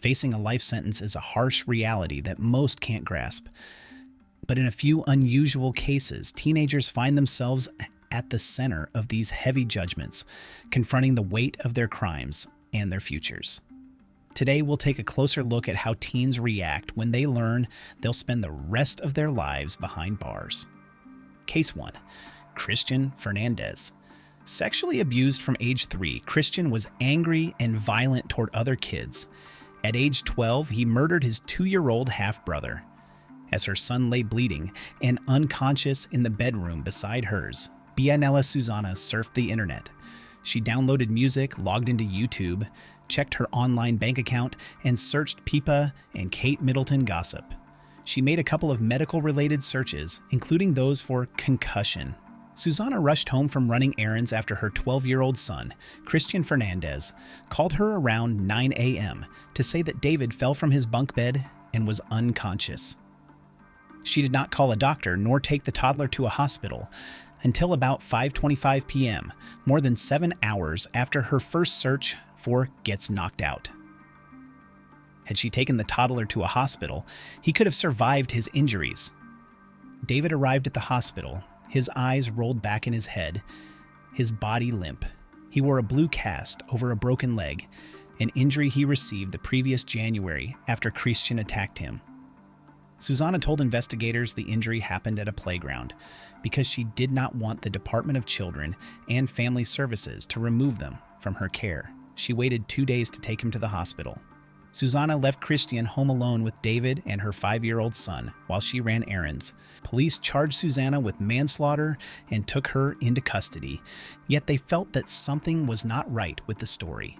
Facing a life sentence is a harsh reality that most can't grasp. But in a few unusual cases, teenagers find themselves at the center of these heavy judgments, confronting the weight of their crimes and their futures. Today, we'll take a closer look at how teens react when they learn they'll spend the rest of their lives behind bars. Case 1. Christian Fernandez. Sexually abused from age 3, Christian was angry and violent toward other kids. At age 12, he murdered his 2-year-old half-brother. As her son lay bleeding and unconscious in the bedroom beside hers, Bianella Susana surfed the internet. She downloaded music, logged into YouTube, checked her online bank account, and searched Pipa and Kate Middleton gossip. She made a couple of medical-related searches, including those for concussion. Susana rushed home from running errands after her 12-year-old son, Christian Fernandez, called her around 9 a.m. to say that David fell from his bunk bed and was unconscious. She did not call a doctor nor take the toddler to a hospital until about 5:25 p.m., more than 7 hours after her first search for gets knocked out. Had she taken the toddler to a hospital, he could have survived his injuries. David arrived at the hospital, his eyes rolled back in his head, his body limp. He wore a blue cast over a broken leg, an injury he received the previous January after Christian attacked him. Susana told investigators the injury happened at a playground because she did not want the Department of Children and Family Services to remove them from her care. She waited 2 days to take him to the hospital. Susana left Christian home alone with David and her 5-year-old son while she ran errands. Police charged Susana with manslaughter and took her into custody, yet they felt that something was not right with the story.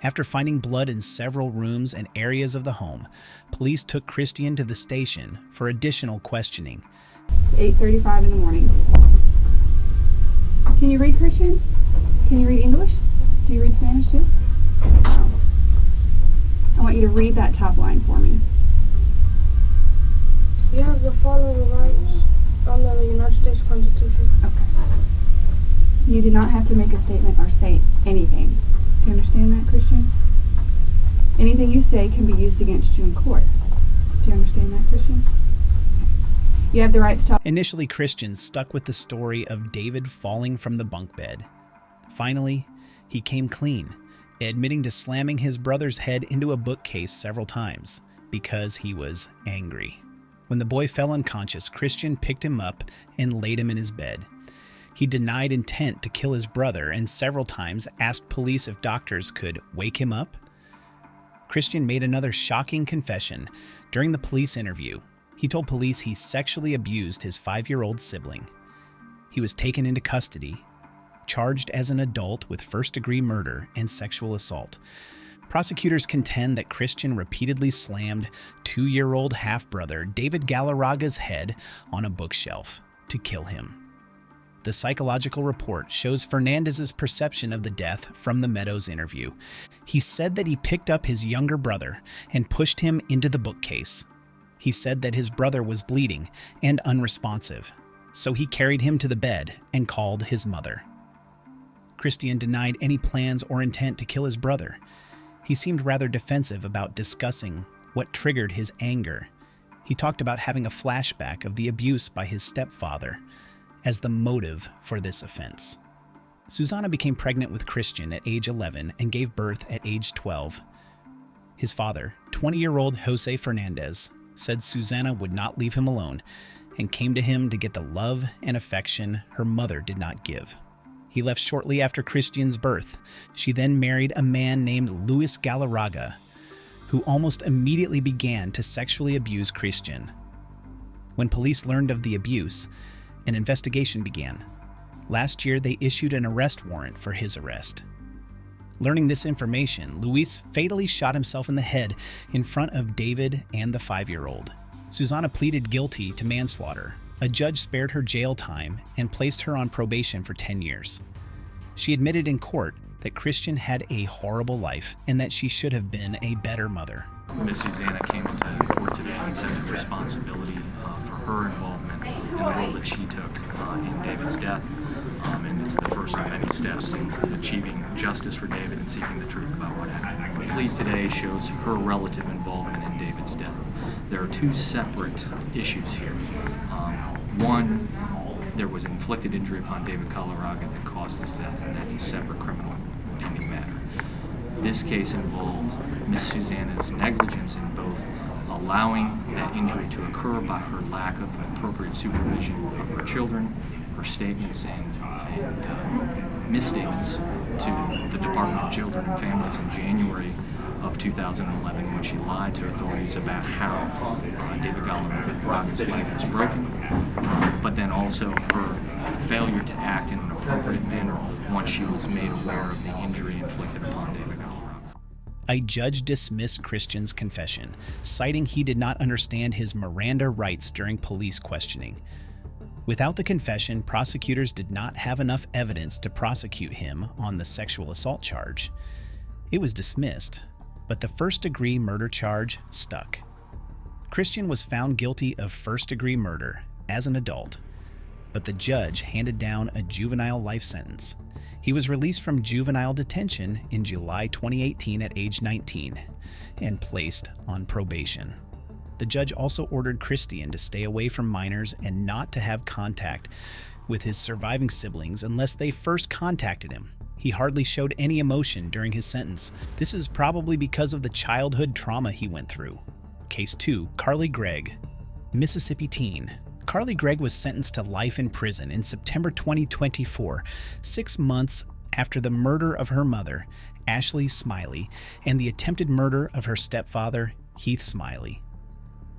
After finding blood in several rooms and areas of the home, police took Christian to the station for additional questioning. It's 8:35 in the morning. Can you read, Christian? Can you read English? Do you read Spanish too? No. I want you to read that top line for me. You have the following rights under the United States Constitution. Okay. You do not have to make a statement or say anything. Do you understand that, Christian? Anything you say can be used against you in court. Do you understand that, Christian? You have the right to talk. Initially, Christian stuck with the story of David falling from the bunk bed. Finally, he came clean, admitting to slamming his brother's head into a bookcase several times because he was angry. When the boy fell unconscious, Christian picked him up and laid him in his bed. He denied intent to kill his brother and several times asked police if doctors could wake him up. Christian made another shocking confession during the police interview. He told police he sexually abused his 5-year-old sibling. He was taken into custody, charged as an adult with first-degree murder and sexual assault. Prosecutors contend that Christian repeatedly slammed 2-year-old half-brother David Galarraga's head on a bookshelf to kill him. The psychological report shows Fernandez's perception of the death from the Meadows interview. He said that he picked up his younger brother and pushed him into the bookcase. He said that his brother was bleeding and unresponsive, so he carried him to the bed and called his mother. Christian denied any plans or intent to kill his brother. He seemed rather defensive about discussing what triggered his anger. He talked about having a flashback of the abuse by his stepfather as the motive for this offense. Susana became pregnant with Christian at age 11 and gave birth at age 12. His father, 20-year-old Jose Fernandez, said Susana would not leave him alone and came to him to get the love and affection her mother did not give. He left shortly after Christian's birth. She then married a man named Luis Galarraga, who almost immediately began to sexually abuse Christian. When police learned of the abuse, an investigation began. Last year, they issued an arrest warrant for his arrest. Learning this information, Luis fatally shot himself in the head in front of David and the 5-year-old. Susana pleaded guilty to manslaughter. A judge spared her jail time and placed her on probation for 10 years. She admitted in court that Christian had a horrible life and that she should have been a better mother. Miss Susanna came into court today and accepted responsibility for her involvement in the role that she took in David's death. And it's the first of many steps in achieving justice for David and seeking the truth about what happened. The plea today shows her relative involvement in David's death. There are two separate issues here. One, there was inflicted injury upon David Calaraga that caused his death, and that's a separate criminal pending matter. This case involved Miss Susanna's negligence in both allowing that injury to occur by her lack of appropriate supervision of her children, her statements and misstatements to the Department of Children and Families in January of 2011 when she lied to authorities about how David Callaraga's leg was broken, but then also her failure to act in an appropriate manner once she was made aware of the injury inflicted upon David Calaraga. A judge dismissed Christian's confession, citing he did not understand his Miranda rights during police questioning. Without the confession, prosecutors did not have enough evidence to prosecute him on the sexual assault charge. It was dismissed, but the first-degree murder charge stuck. Christian was found guilty of first-degree murder as an adult, but the judge handed down a juvenile life sentence. He was released from juvenile detention in July 2018 at age 19 and placed on probation. The judge also ordered Christian to stay away from minors and not to have contact with his surviving siblings unless they first contacted him. He hardly showed any emotion during his sentence. This is probably because of the childhood trauma he went through. Case 2, Carly Gregg, Mississippi teen. Carly Gregg was sentenced to life in prison in September 2024, 6 months after the murder of her mother, Ashley Smiley, and the attempted murder of her stepfather, Heath Smiley.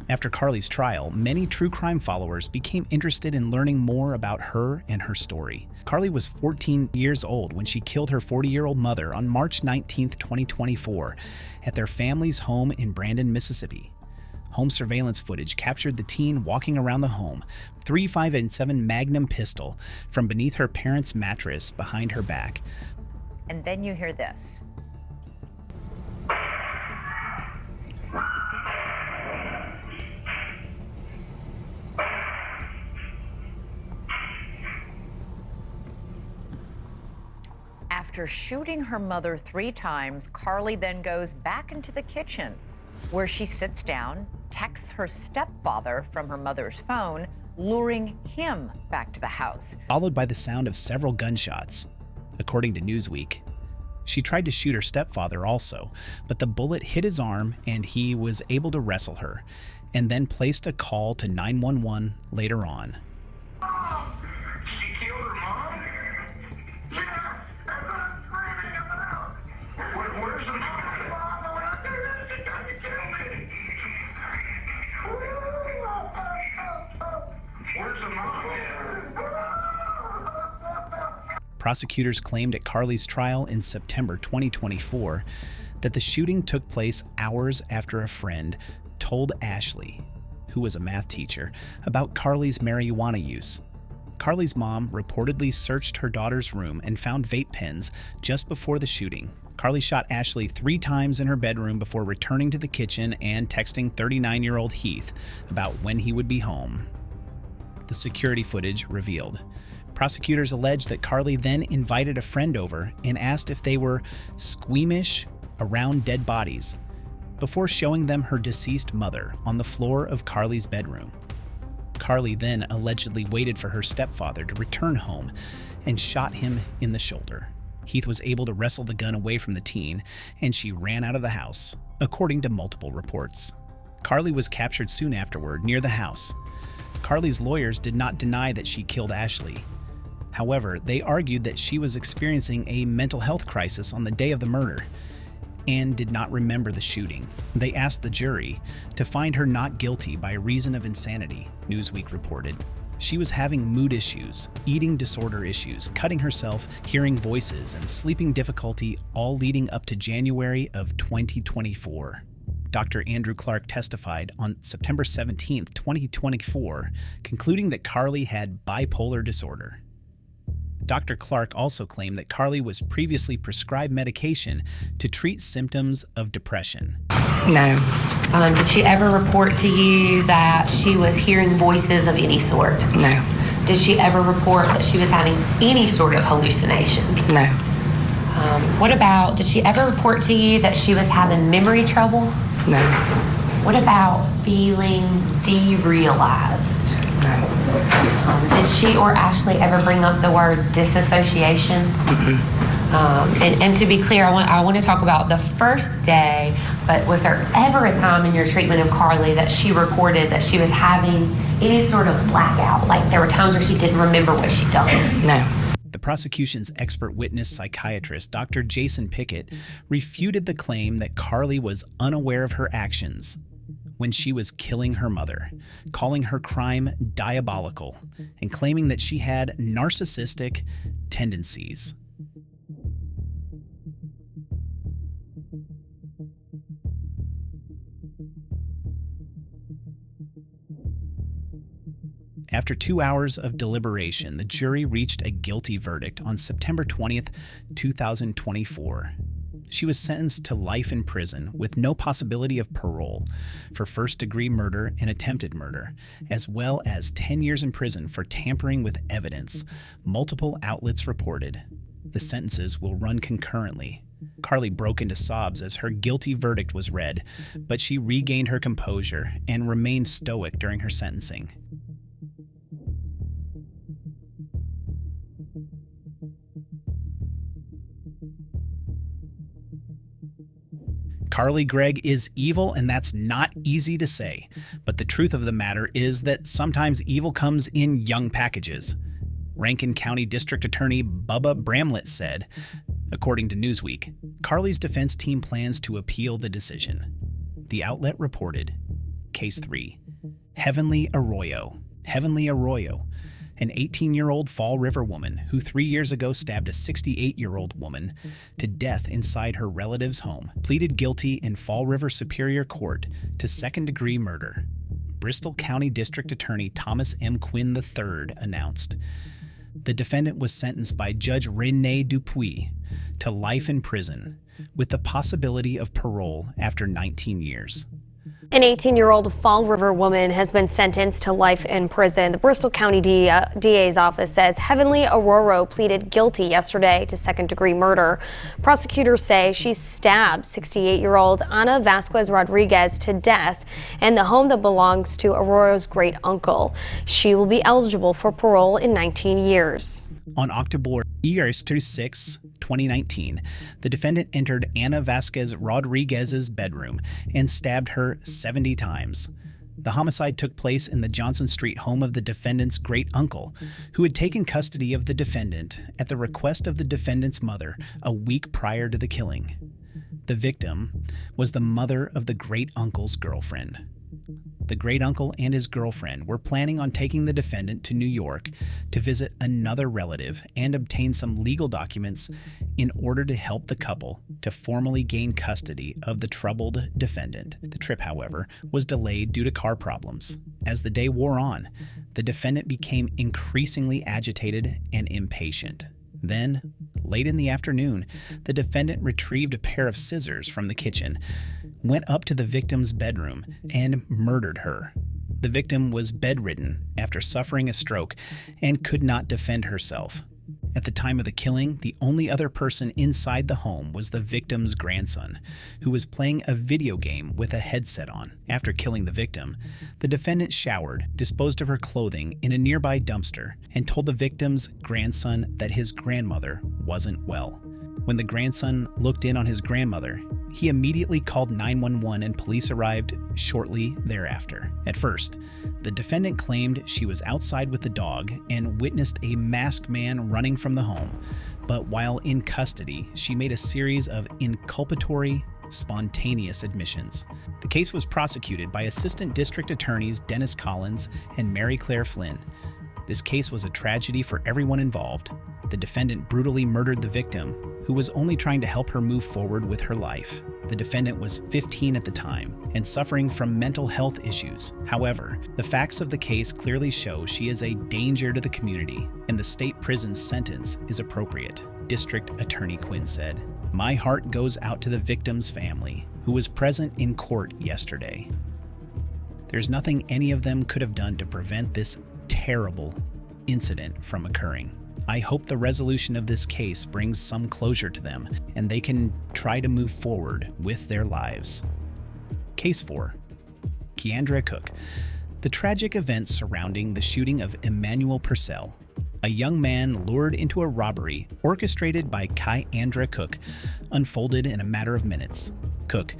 After Carly's trial, many true crime followers became interested in learning more about her and her story. Carly was 14 years old when she killed her 40-year-old mother on March 19, 2024, at their family's home in Brandon, Mississippi. Home surveillance footage captured the teen walking around the home, .357 Magnum pistol from beneath her parents' mattress behind her back. And then you hear this. After shooting her mother 3 times, Carly then goes back into the kitchen, where she sits down, texts her stepfather from her mother's phone, luring him back to the house. Followed by the sound of several gunshots. According to Newsweek, she tried to shoot her stepfather also, but the bullet hit his arm and he was able to wrestle her, and then placed a call to 911 later on. She killed her mom? Yeah, that's what I'm screaming about. Where's the mom? When I do this, she tried to kill me. Where's the mom? Prosecutors claimed at Carly's trial in September 2024 that the shooting took place hours after a friend told Ashley, who was a math teacher, about Carly's marijuana use. Carly's mom reportedly searched her daughter's room and found vape pens just before the shooting. Carly shot Ashley 3 times in her bedroom before returning to the kitchen and texting 39-year-old Heath about when he would be home. The security footage revealed. Prosecutors alleged that Carly then invited a friend over and asked if they were squeamish around dead bodies before showing them her deceased mother on the floor of Carly's bedroom. Carly then allegedly waited for her stepfather to return home and shot him in the shoulder. Heath was able to wrestle the gun away from the teen, and she ran out of the house, according to multiple reports. Carly was captured soon afterward near the house. Carly's lawyers did not deny that she killed Ashley. However, they argued that she was experiencing a mental health crisis on the day of the murder and did not remember the shooting. They asked the jury to find her not guilty by reason of insanity, Newsweek reported. She was having mood issues, eating disorder issues, cutting herself, hearing voices, and sleeping difficulty, all leading up to January of 2024. Dr. Andrew Clark testified on September 17, 2024, concluding that Carly had bipolar disorder. Dr. Clark also claimed that Carly was previously prescribed medication to treat symptoms of depression. No. Did she ever report to you that she was hearing voices of any sort? No. Did she ever report that she was having any sort of hallucinations? No. What about, did she ever report to you that she was having memory trouble? No. What about feeling derealized? No. Did she or Ashley ever bring up the word disassociation? And to be clear, I want to talk about the first day, but was there ever a time in your treatment of Carly that she reported that she was having any sort of blackout? Like there were times where she didn't remember what she'd done? No. The prosecution's expert witness psychiatrist, Dr. Jason Pickett, refuted the claim that Carly was unaware of her actions when she was killing her mother, calling her crime diabolical, and claiming that she had narcissistic tendencies. After 2 hours of deliberation, the jury reached a guilty verdict on September 20th, 2024. She was sentenced to life in prison with no possibility of parole for first-degree murder and attempted murder, as well as 10 years in prison for tampering with evidence, multiple outlets reported. The sentences will run concurrently. Carly broke into sobs as her guilty verdict was read, but she regained her composure and remained stoic during her sentencing. Carly Gregg is evil, and that's not easy to say. But the truth of the matter is that sometimes evil comes in young packages. Rankin County District Attorney Bubba Bramlett said, according to Newsweek, Carly's defense team plans to appeal the decision. The outlet reported, Case 3, Heavenly Aroyo. Heavenly Aroyo, an 18-year-old Fall River woman who 3 years ago stabbed a 68-year-old woman to death inside her relative's home, pleaded guilty in Fall River Superior Court to second-degree murder. Bristol County District Attorney Thomas M. Quinn III announced. The defendant was sentenced by Judge Rene Dupuis to life in prison with the possibility of parole after 19 years. An 18-year-old Fall River woman has been sentenced to life in prison. The Bristol County DA's office says Heavenly Aurora pleaded guilty yesterday to second-degree murder. Prosecutors say she stabbed 68-year-old Ana Vasquez Rodriguez to death in the home that belongs to Arroyo's great uncle. She will be eligible for parole in 19 years. On October 6, 2019, the defendant entered Ana Vasquez Rodriguez's bedroom and stabbed her 70 times. The homicide took place in the Johnson Street home of the defendant's great uncle, who had taken custody of the defendant at the request of the defendant's mother a week prior to the killing. The victim was the mother of the great uncle's girlfriend. The great uncle and his girlfriend were planning on taking the defendant to New York to visit another relative and obtain some legal documents in order to help the couple to formally gain custody of the troubled defendant. The trip, however, was delayed due to car problems. As the day wore on, the defendant became increasingly agitated and impatient. Then, late in the afternoon, the defendant retrieved a pair of scissors from the kitchen, went up to the victim's bedroom, and murdered her. The victim was bedridden after suffering a stroke and could not defend herself. At the time of the killing, the only other person inside the home was the victim's grandson, who was playing a video game with a headset on. After killing the victim, the defendant showered, disposed of her clothing in a nearby dumpster, and told the victim's grandson that his grandmother wasn't well. When the grandson looked in on his grandmother, he immediately called 911 and police arrived shortly thereafter. At first, the defendant claimed she was outside with the dog and witnessed a masked man running from the home, but while in custody, she made a series of inculpatory, spontaneous admissions. The case was prosecuted by Assistant District Attorneys Dennis Collins and Mary Claire Flynn. This case was a tragedy for everyone involved. The defendant brutally murdered the victim, who was only trying to help her move forward with her life. The defendant was 15 at the time and suffering from mental health issues. However, the facts of the case clearly show she is a danger to the community, and the state prison's sentence is appropriate, District Attorney Quinn said. My heart goes out to the victim's family. who was present in court yesterday. There's nothing any of them could have done to prevent this terrible incident from occurring. I hope the resolution of this case brings some closure to them and they can try to move forward with their lives. Case 4. Kandra Cook. The tragic events surrounding the shooting of Emmanuel Purcell, a young man lured into a robbery orchestrated by Kandra Cook, unfolded in a matter of minutes. Cook,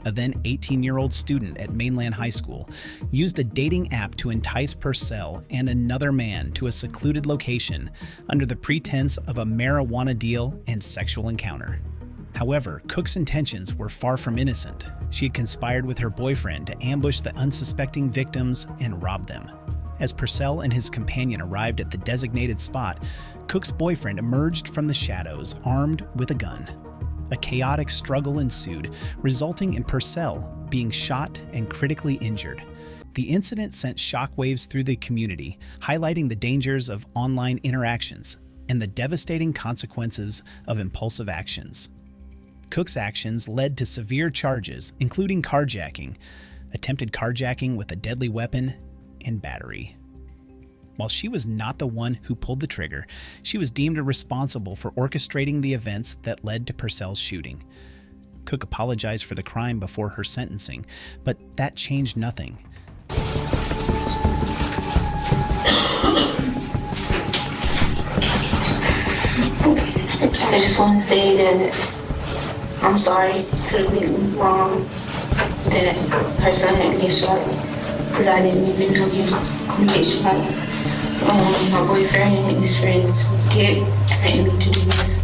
a then 18-year-old student at Mainland High School, used a dating app to entice Purcell and another man to a secluded location under the pretense of a marijuana deal and sexual encounter. However, Cook's intentions were far from innocent. She had conspired with her boyfriend to ambush the unsuspecting victims and rob them. As Purcell and his companion arrived at the designated spot, Cook's boyfriend emerged from the shadows armed with a gun. A chaotic struggle ensued, resulting in Purcell being shot and critically injured. The incident sent shockwaves through the community, highlighting the dangers of online interactions and the devastating consequences of impulsive actions. Cook's actions led to severe charges, including carjacking, attempted carjacking with a deadly weapon, and battery. While she was not the one who pulled the trigger, she was deemed responsible for orchestrating the events that led to Purcell's shooting. Cook apologized for the crime before her sentencing, but that changed nothing. I just want to say that I'm sorry to the people mom that her son had been shot, because I didn't even know he was going to get shot. My boyfriend and his friends did train me to do this.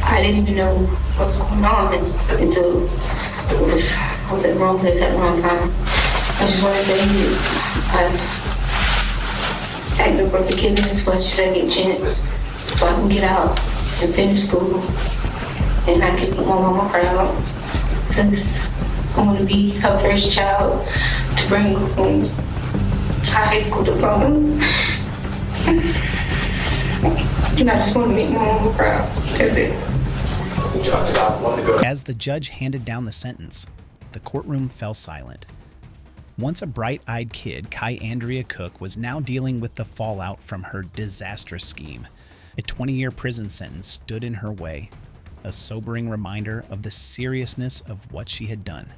I didn't even know what was going on until I was at the wrong place at the wrong time. I just want to say I asked for forgiveness for a second chance so I can get out and finish school. And I can put my mama proud, because I want to be her first child to bring home a high school diploma. And I just want to make my mama proud. That's it. As the judge handed down the sentence, the courtroom fell silent. Once a bright-eyed kid, Kandra Cook was now dealing with the fallout from her disastrous scheme. A 20-year prison sentence stood in her way, a sobering reminder of the seriousness of what she had done.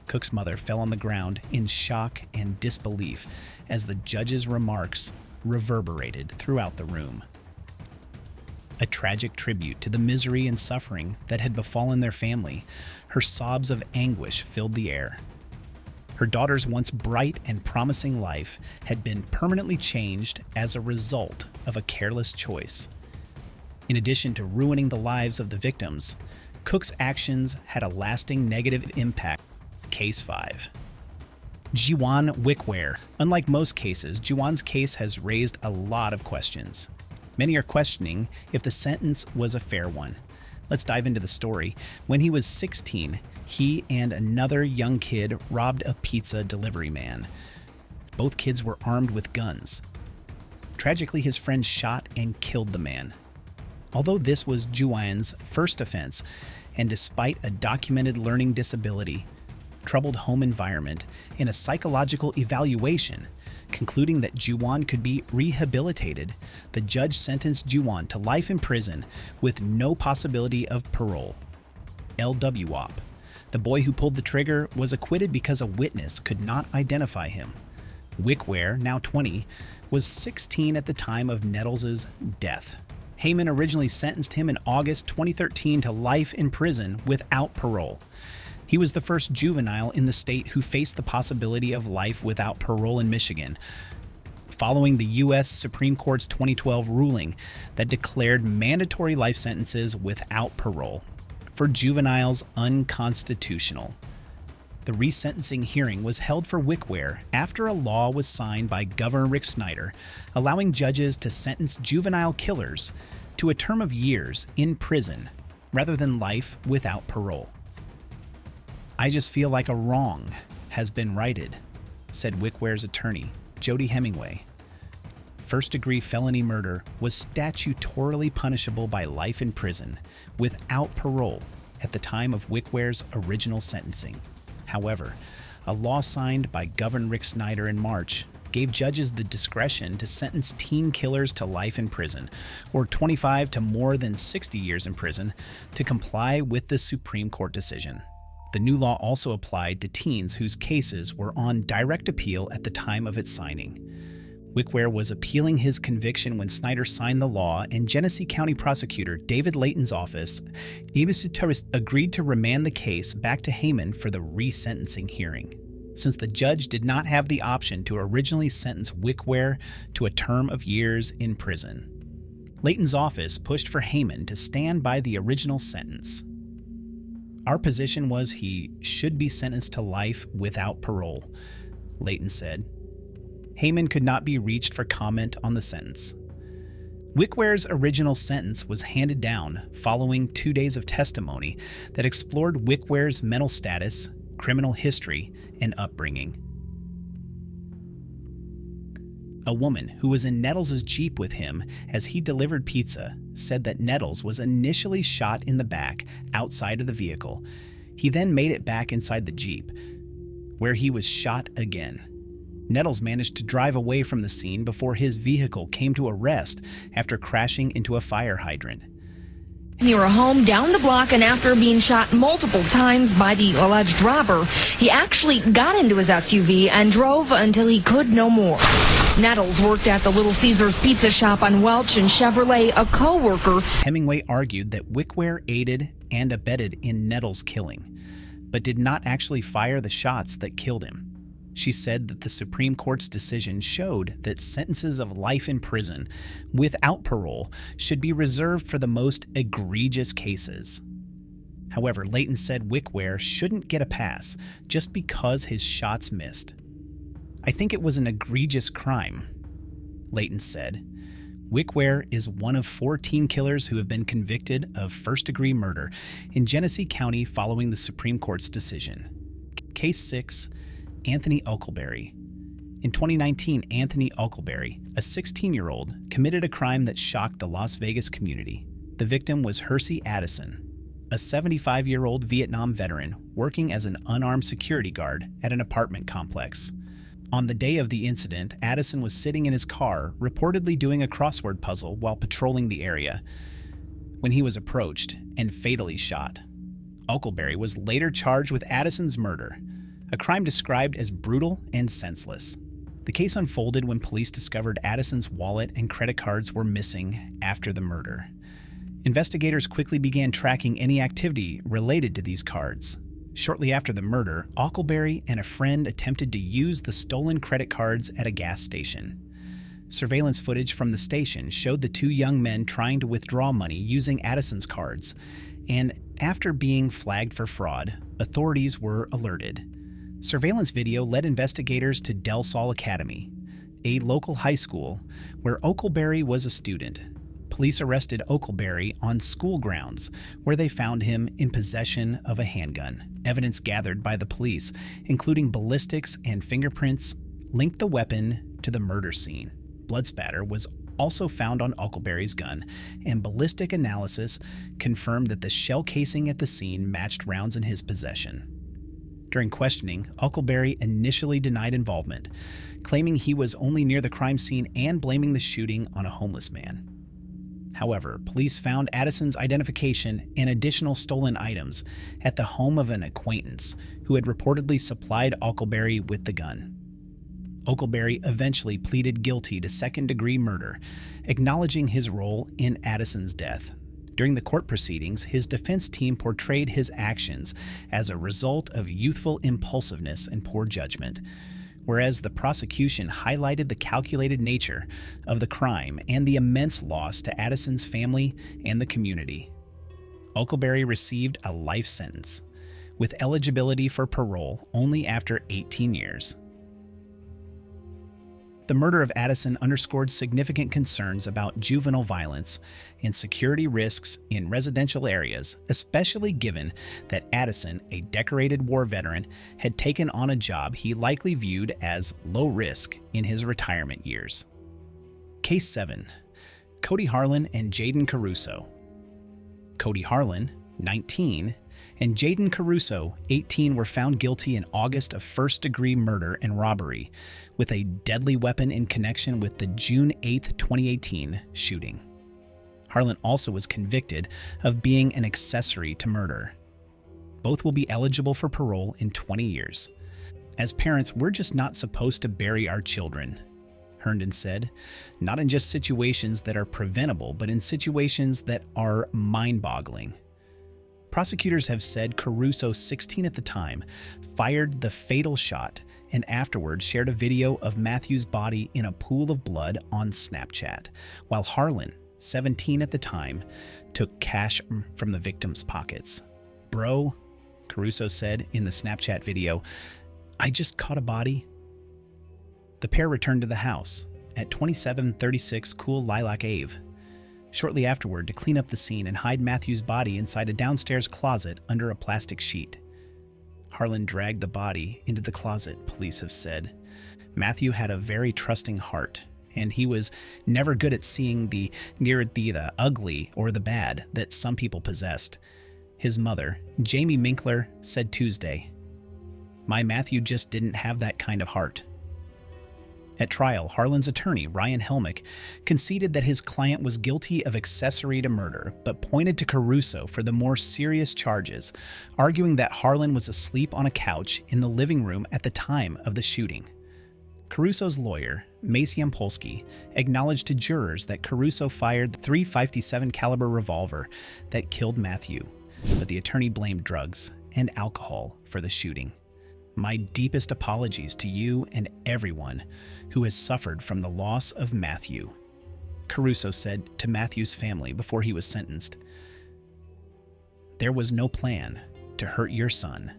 Cook's mother fell on the ground in shock and disbelief as the judge's remarks reverberated throughout the room. A tragic tribute to the misery and suffering that had befallen their family, her sobs of anguish filled the air. Her daughter's once bright and promising life had been permanently changed as a result of a careless choice. In addition to ruining the lives of the victims, Cook's actions had a lasting negative impact. Case 5. Jwan Wickware. Unlike most cases, Jwan's case has raised a lot of questions. Many are questioning if the sentence was a fair one. Let's dive into the story. When he was 16, he and another young kid robbed a pizza delivery man. Both kids were armed with guns. Tragically, his friend shot and killed the man. Although this was Jwan's first offense, and despite a documented learning disability, troubled home environment, and a psychological evaluation concluding that Jwan could be rehabilitated, the judge sentenced Jwan to life in prison with no possibility of parole. LWOP. The boy who pulled the trigger was acquitted because a witness could not identify him. Wickware, now 20, was 16 at the time of Nettles' death. Heyman originally sentenced him in August 2013 to life in prison without parole. He was the first juvenile in the state who faced the possibility of life without parole in Michigan, following the U.S. Supreme Court's 2012 ruling that declared mandatory life sentences without parole for juveniles unconstitutional. The resentencing hearing was held for Wickware after a law was signed by Governor Rick Snyder, allowing judges to sentence juvenile killers to a term of years in prison rather than life without parole. "I just feel like a wrong has been righted," said Wickware's attorney, Jody Hemingway. First-degree felony murder was statutorily punishable by life in prison without parole at the time of Wickware's original sentencing. However, a law signed by Governor Rick Snyder in March gave judges the discretion to sentence teen killers to life in prison, or 25 to more than 60 years in prison, to comply with the Supreme Court decision. The new law also applied to teens whose cases were on direct appeal at the time of its signing. Wickware was appealing his conviction when Snyder signed the law, and Genesee County Prosecutor David Layton's office agreed to remand the case back to Heyman for the resentencing hearing, since the judge did not have the option to originally sentence Wickware to a term of years in prison. Layton's office pushed for Heyman to stand by the original sentence. Our position was he should be sentenced to life without parole, Layton said. Heyman could not be reached for comment on the sentence. Wickware's original sentence was handed down following 2 days of testimony that explored Wickware's mental status, criminal history, and upbringing. A woman who was in Nettles' Jeep with him as he delivered pizza said that Nettles was initially shot in the back outside of the vehicle. He then made it back inside the Jeep, where he was shot again. Nettles managed to drive away from the scene before his vehicle came to a rest after crashing into a fire hydrant. Near a home down the block, and after being shot multiple times by the alleged robber, he actually got into his SUV and drove until he could no more. Nettles worked at the Little Caesars Pizza Shop on Welch and Chevrolet, a co-worker. Hemingway argued that Wickware aided and abetted in Nettles' killing, but did not actually fire the shots that killed him. She said that the Supreme Court's decision showed that sentences of life in prison without parole should be reserved for the most egregious cases. However, Layton said Wickware shouldn't get a pass just because his shots missed. I think it was an egregious crime, Layton said. Wickware is one of 4 teen killers who have been convicted of first-degree murder in Genesee County following the Supreme Court's decision. Case 6, Anthony Oakberry. In 2019, Anthony Oakberry, a 16-year-old, committed a crime that shocked the Las Vegas community. The victim was Hersey Addison, a 75-year-old Vietnam veteran working as an unarmed security guard at an apartment complex. On the day of the incident, Addison was sitting in his car, reportedly doing a crossword puzzle while patrolling the area, when he was approached and fatally shot. Oakberry was later charged with Addison's murder, a crime described as brutal and senseless. The case unfolded when police discovered Addison's wallet and credit cards were missing after the murder. Investigators quickly began tracking any activity related to these cards. Shortly after the murder, Oakberry and a friend attempted to use the stolen credit cards at a gas station. Surveillance footage from the station showed the 2 young men trying to withdraw money using Addison's cards, and after being flagged for fraud, authorities were alerted. Surveillance video led investigators to Del Sol Academy, a local high school where Oakberry was a student. Police arrested Oakberry on school grounds, where they found him in possession of a handgun. Evidence gathered by the police, including ballistics and fingerprints, linked the weapon to the murder scene. Blood spatter was also found on Oakberry's gun, and ballistic analysis confirmed that the shell casing at the scene matched rounds in his possession. During questioning, Oakberry initially denied involvement, claiming he was only near the crime scene and blaming the shooting on a homeless man. However, police found Addison's identification and additional stolen items at the home of an acquaintance who had reportedly supplied Oakberry with the gun. Oakberry eventually pleaded guilty to second-degree murder, acknowledging his role in Addison's death. During the court proceedings, his defense team portrayed his actions as a result of youthful impulsiveness and poor judgment, whereas the prosecution highlighted the calculated nature of the crime and the immense loss to Addison's family and the community. Oakberry received a life sentence, with eligibility for parole only after 18 years. The murder of Addison underscored significant concerns about juvenile violence and security risks in residential areas, especially given that Addison, a decorated war veteran, had taken on a job he likely viewed as low risk in his retirement years. Case 7. Cody Harlen and Jaden Caruso. Cody Harlen, 19, and Jaden Caruso, 18, were found guilty in August of first-degree murder and robbery with a deadly weapon in connection with the June 8, 2018 shooting. Harlen also was convicted of being an accessory to murder. Both will be eligible for parole in 20 years. As parents, we're just not supposed to bury our children, Herndon said, not in just situations that are preventable, but in situations that are mind-boggling. Prosecutors have said Caruso, 16 at the time, fired the fatal shot and afterwards shared a video of Matthew's body in a pool of blood on Snapchat, while Harlen, 17 at the time, took cash from the victim's pockets. "Bro," Caruso said in the Snapchat video, "I just caught a body." The pair returned to the house at 2736 Cool Lilac Ave shortly afterward to clean up the scene and hide Matthew's body inside a downstairs closet under a plastic sheet. Harlen dragged the body into the closet, police have said. Matthew had a very trusting heart, and he was never good at seeing the ugly or the bad that some people possessed. His mother, Jamie Minkler, said Tuesday, "My Matthew just didn't have that kind of heart." At trial, Harlen's attorney, Ryan Helmick, conceded that his client was guilty of accessory to murder, but pointed to Caruso for the more serious charges, arguing that Harlen was asleep on a couch in the living room at the time of the shooting. Caruso's lawyer, Macy Polsky, acknowledged to jurors that Caruso fired the .357 caliber revolver that killed Matthew, but the attorney blamed drugs and alcohol for the shooting. "My deepest apologies to you and everyone who has suffered from the loss of Matthew," Caruso said to Matthew's family before he was sentenced. "There was no plan to hurt your son."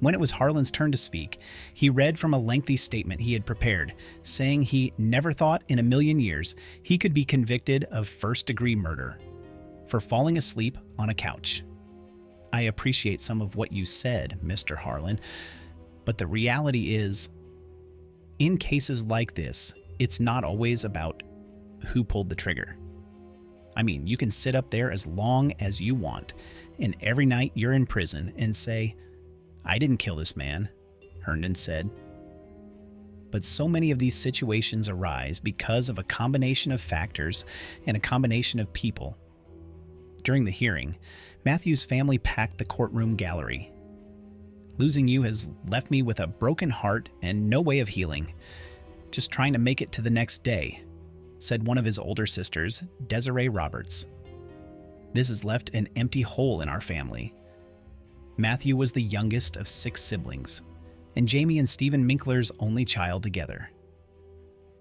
When it was Harlen's turn to speak, he read from a lengthy statement he had prepared, saying he never thought in a million years he could be convicted of first-degree murder for falling asleep on a couch. "I appreciate some of what you said, Mr. Harlen, but the reality is, in cases like this, it's not always about who pulled the trigger. I mean, you can sit up there as long as you want, and every night you're in prison and say, 'I didn't kill this man,'" Herndon said. But so many of these situations arise because of a combination of factors and a combination of people. During the hearing, Matthew's family packed the courtroom gallery. "Losing you has left me with a broken heart and no way of healing. Just trying to make it to the next day," said one of his older sisters, Desiree Roberts. "This has left an empty hole in our family." Matthew was the youngest of 6 siblings, and Jamie and Stephen Minkler's only child together.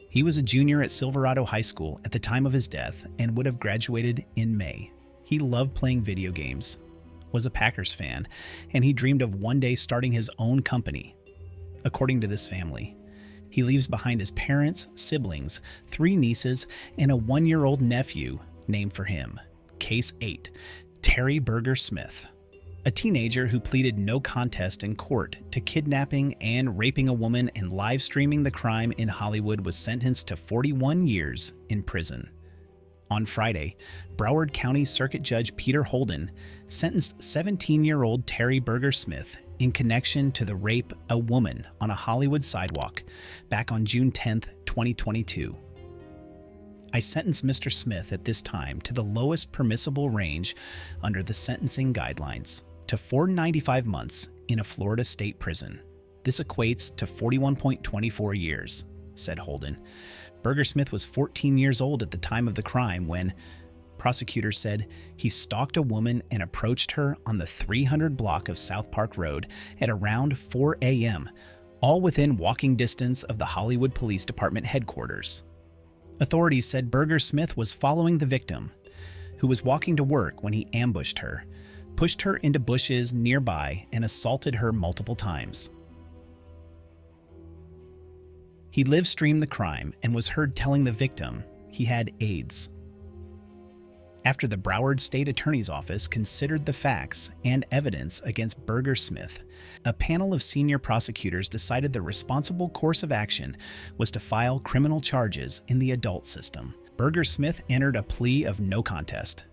He was a junior at Silverado High School at the time of his death and would have graduated in May. He loved playing video games, was a Packers fan, and he dreamed of one day starting his own company. According to this family, he leaves behind his parents, siblings, 3 nieces, and a 1-year-old nephew named for him, Case 8, Terry Berger Smith, a teenager who pleaded no contest in court to kidnapping and raping a woman and live streaming the crime in Hollywood, was sentenced to 41 years in prison. On Friday, Broward County Circuit Judge Peter Holden sentenced 17-year-old Terry Berger Smith in connection to the rape of a woman on a Hollywood sidewalk back on June 10, 2022. "I sentenced Mr. Smith at this time to the lowest permissible range under the sentencing guidelines, to 495 months in a Florida state prison. This equates to 41.24 years, said Holden. Berger Smith was 14 years old at the time of the crime when, prosecutors said, he stalked a woman and approached her on the 300 block of South Park Road at around 4 a.m., all within walking distance of the Hollywood Police Department headquarters. Authorities said Berger Smith was following the victim, who was walking to work when he ambushed her, pushed her into bushes nearby, and assaulted her multiple times. He live-streamed the crime and was heard telling the victim he had AIDS. After the Broward State Attorney's Office considered the facts and evidence against Berger Smith, a panel of senior prosecutors decided the responsible course of action was to file criminal charges in the adult system. Berger Smith entered a plea of no contest.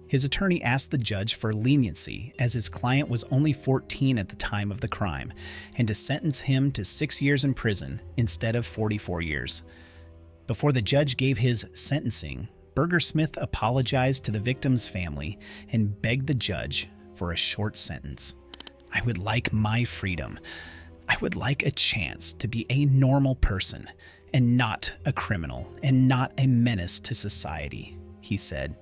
His attorney asked the judge for leniency, as his client was only 14 at the time of the crime, and to sentence him to 6 years in prison instead of 44 years. Before the judge gave his sentencing, Berger Smith apologized to the victim's family and begged the judge for a short sentence. "I would like my freedom. I would like a chance to be a normal person and not a criminal and not a menace to society," he said.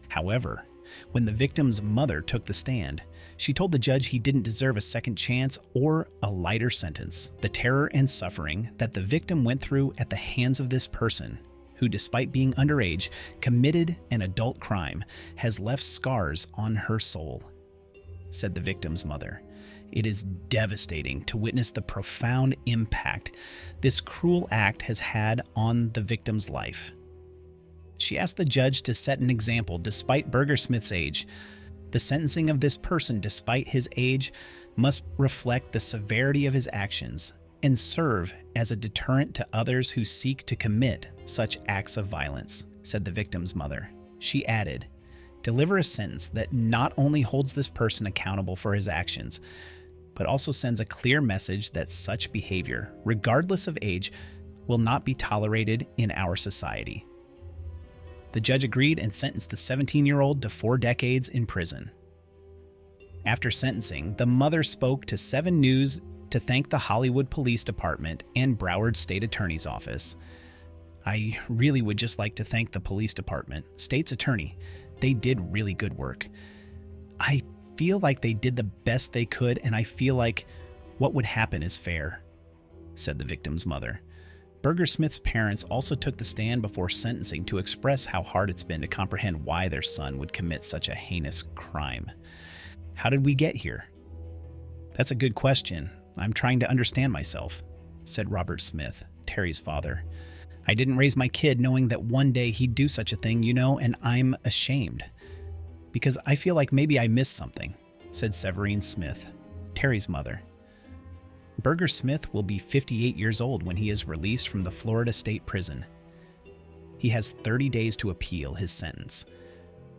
However, when the victim's mother took the stand, she told the judge he didn't deserve a second chance or a lighter sentence. The terror and suffering that the victim went through at the hands of this person, who despite being underage, committed an adult crime, has left scars on her soul, said the victim's mother. "It is devastating to witness the profound impact this cruel act has had on the victim's life." She asked the judge to set an example despite Berger Smith's age. The sentencing of this person, despite his age, must reflect the severity of his actions and serve as a deterrent to others who seek to commit such acts of violence, said the victim's mother. She added, "Deliver a sentence that not only holds this person accountable for his actions, but also sends a clear message that such behavior, regardless of age, will not be tolerated in our society." The judge agreed and sentenced the 17-year-old to 4 decades in prison. After sentencing, the mother spoke to 7 News to thank the Hollywood Police Department and Broward State Attorney's Office. "I really would just like to thank the police department, state's attorney. They did really good work. I feel like they did the best they could, and I feel like what would happen is fair," said the victim's mother. Berger Smith's parents also took the stand before sentencing to express how hard it's been to comprehend why their son would commit such a heinous crime. "How did we get here?" "That's a good question. I'm trying to understand myself," said Robert Smith, Terry's father. "I didn't raise my kid knowing that one day he'd do such a thing, and I'm ashamed. Because I feel like maybe I missed something," said Severine Smith, Terry's mother. Berger Smith will be 58 years old when he is released from the Florida State Prison. He has 30 days to appeal his sentence.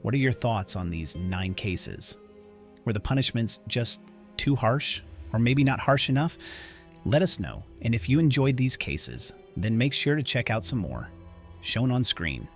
What are your thoughts on these 9 cases? Were the punishments just too harsh, or maybe not harsh enough? Let us know, and if you enjoyed these cases, then make sure to check out some more, shown on screen.